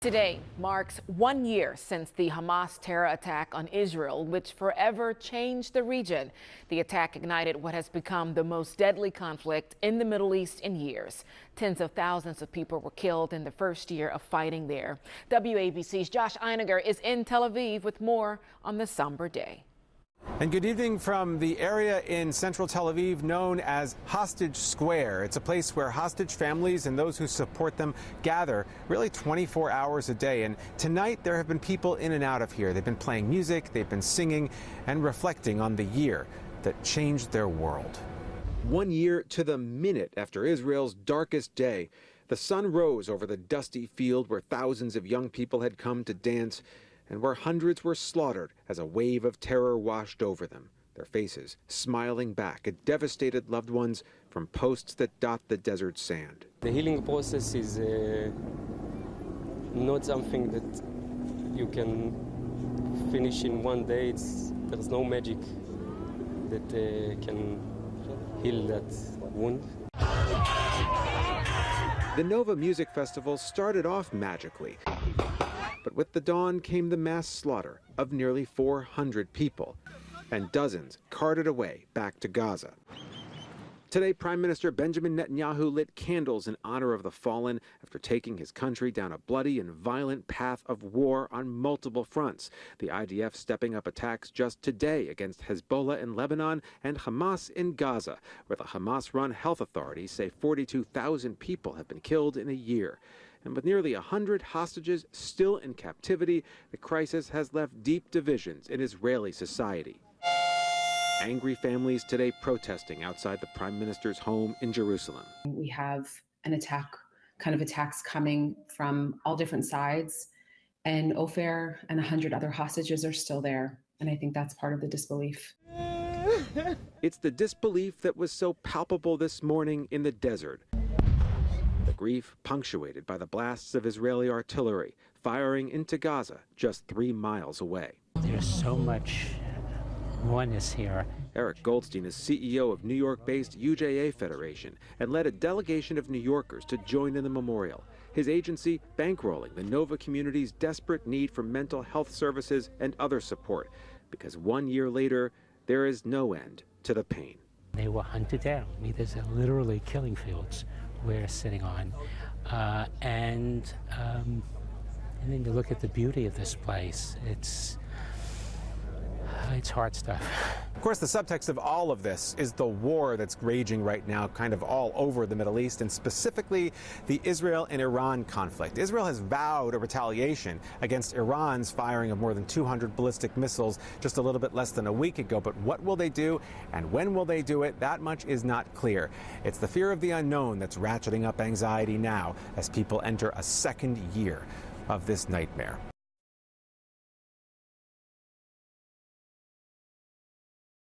Today marks 1 year since the Hamas terror attack on Israel, which forever changed the region. The attack ignited what has become the most deadly conflict in the Middle East in years. Tens of thousands of people were killed in the first year of fighting there. WABC's Josh Einiger is in Tel Aviv with more on this somber day. And good evening from the area in central Tel Aviv known as Hostage Square. It's a place where hostage families and those who support them gather really 24 hours a day. And tonight there have been people in and out of here. They've been playing music, they've been singing and reflecting on the year that changed their world. 1 year to the minute after Israel's darkest day, the sun rose over the dusty field where thousands of young people had come to dance, and where hundreds were slaughtered as a wave of terror washed over them, their faces smiling back at devastated loved ones from posts that dot the desert sand. The healing process is not something that you can finish in one day. There's no magic that can heal that wound. The Nova Music Festival started off magically. But with the dawn came the mass slaughter of nearly 400 people, and dozens carted away back to Gaza. Today, Prime Minister Benjamin Netanyahu lit candles in honor of the fallen after taking his country down a bloody and violent path of war on multiple fronts. The IDF stepping up attacks just today against Hezbollah in Lebanon and Hamas in Gaza, where the Hamas-run health authorities say 42,000 people have been killed in a year. And with nearly 100 hostages still in captivity, the crisis has left deep divisions in Israeli society. Angry families today protesting outside the Prime Minister's home in Jerusalem. We have an attacks coming from all different sides, and Ofer and 100 other hostages are still there. And I think that's part of the disbelief. It's the disbelief that was so palpable this morning in the desert. The grief punctuated by the blasts of Israeli artillery firing into Gaza just 3 miles away. There's so much oneness here. Eric Goldstein is CEO of New York-based UJA Federation and led a delegation of New Yorkers to join in the memorial. His agency bankrolling the Nova community's desperate need for mental health services and other support, because 1 year later, there is no end to the pain. They were hunted down. I mean, there's literally killing fields we're sitting on. And then you look at the beauty of this place. It's hard stuff. Of course, the subtext of all of this is the war that's raging right now kind of all over the Middle East, and specifically the Israel and Iran conflict. Israel has vowed a retaliation against Iran's firing of more than 200 ballistic missiles just a little bit less than a week ago. But what will they do and when will they do it? That much is not clear. It's the fear of the unknown that's ratcheting up anxiety now as people enter a second year of this nightmare.